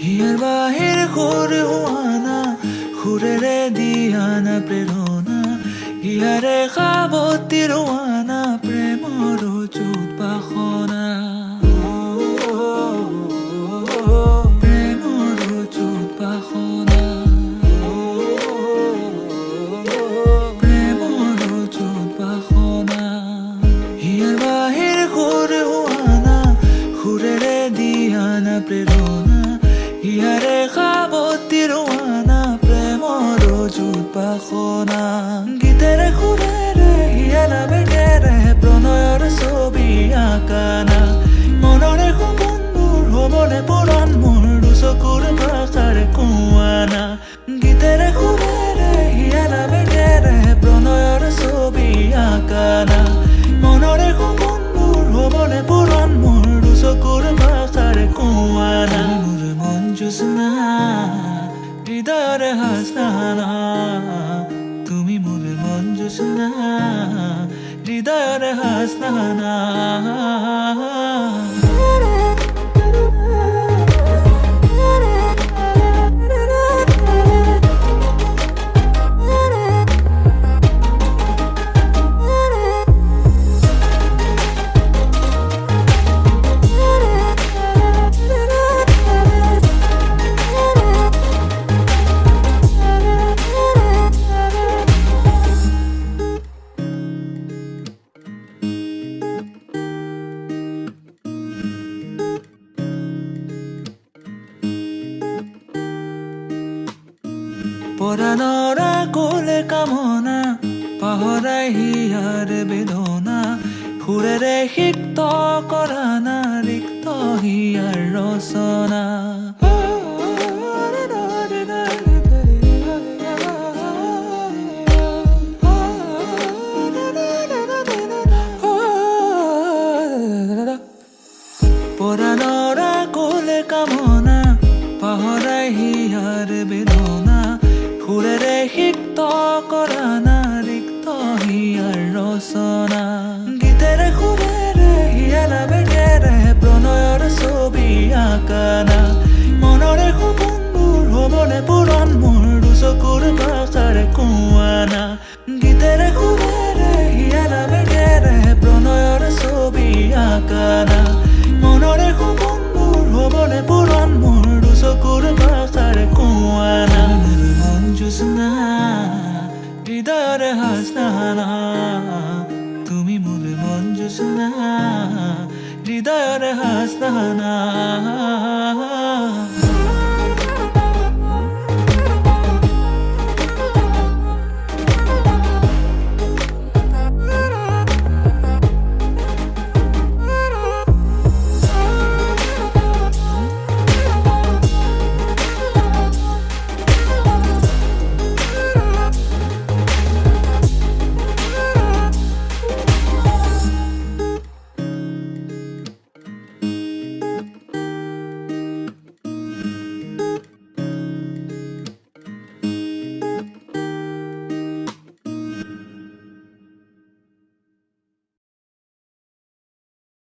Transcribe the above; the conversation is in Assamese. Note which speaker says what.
Speaker 1: হিয়াৰ বাহিৰ সুৰ হোৱানা সুৰেৰে দিয়ানা প্ৰেৰণা হিয়াৰে সাৱতী ৰোৱানা প্ৰেমৰ যুত বাসনা প্ৰেমৰ যুত বাসনা প্ৰেমৰ যুত বাসনা হিয়াৰ বাহিৰ সুৰ হোৱানা সুৰেৰে দিয়ানা প্ৰেৰণা হিয়াৰে সাৱতী ৰোৱানা প্ৰেমৰ যুত বাসনা গীতেৰে সুৰেৰে হিয়াৰা বেগেৰে প্ৰণয়ৰ ছবি আঁকানা মনৰে সপোনবোৰ হ'বনে পূৰণ মোৰ দুচকুৰ ভাষাৰে কোৱানা গীতেৰে সুৰেৰে হিয়াৰা বেগেৰে প্ৰণয়ৰ ছবি আঁকানা মনৰে সপোনবোৰ হ'বনে পূৰণ মোৰ দুচকুৰ ভাষাৰে কোৱানা জোৎস্না হৃদয়ৰে হাসনা তুমি মোৰ মন জোৎস্না হৃদয়ৰে হাসনা পৰাণৰা কোলে কামনা পাহৰাই হিয়াৰে বেদনা সুৰেৰে সিক্ত কৰানা ৰিক্ত হিয়াৰ ৰচনা পৰাণৰা কোলে কামনা পাহৰাই হিয়াৰে বেদনা সুৰেৰে সিক্ত কৰানা ৰিক্ত হিয়াৰ ৰচনা গীতেৰে সুৰেৰে হিয়াৰা বেগেৰে প্ৰণয়ৰ ছবি আঁকানা মনৰে সপোনবোৰ হ'বনে পূৰণ মোৰ দুচকুৰ ভাষাৰে কোৱানা গীতেৰে সুৰেৰে হিয়াৰা বেগেৰে প্ৰণয়ৰ ছবি আঁকানা